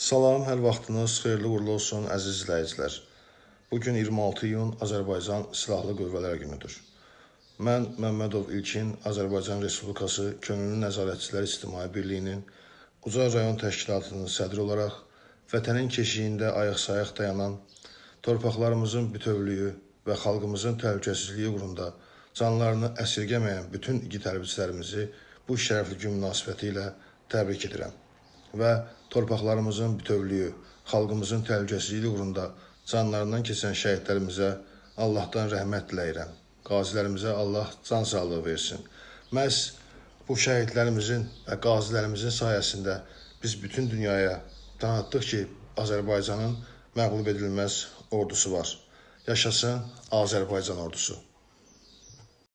Salam, hər vaxtınız xeyirli uğurlu olsun, əziz izləyicilər. Bugün 26 iyun Azərbaycan Silahlı Qüvvələr günüdür. Mən Məmmədov İlkin, Azərbaycan Respublikası Könüllü Nəzarətçilər İctimai Birliyinin Ucar rayon təşkilatının sədri olaraq vətənin keşiyində ayaq-sayaq dayanan, torpaqlarımızın bütövlüyü və xalqımızın təhlükəsizliyi uğrunda canlarını əsirgəməyən bütün igid hərbiçilərimizi bu şərəfli gün münasibəti ilə təbrik edirəm və torpaqlarımızın bütövlüyü, xalqımızın təhlükəsizliyi uğrunda canlarından keçən şəhidlərimizə Allahdan rəhmət diləyirəm. Qazilərimizə Allah can sağlığı versin. Məhz bu şəhidlərimizin və qazilərimizin sayəsində biz bütün dünyaya tanıtdıq ki, Azərbaycanın məğlub edilməz ordusu var. Yaşasın Azərbaycan ordusu.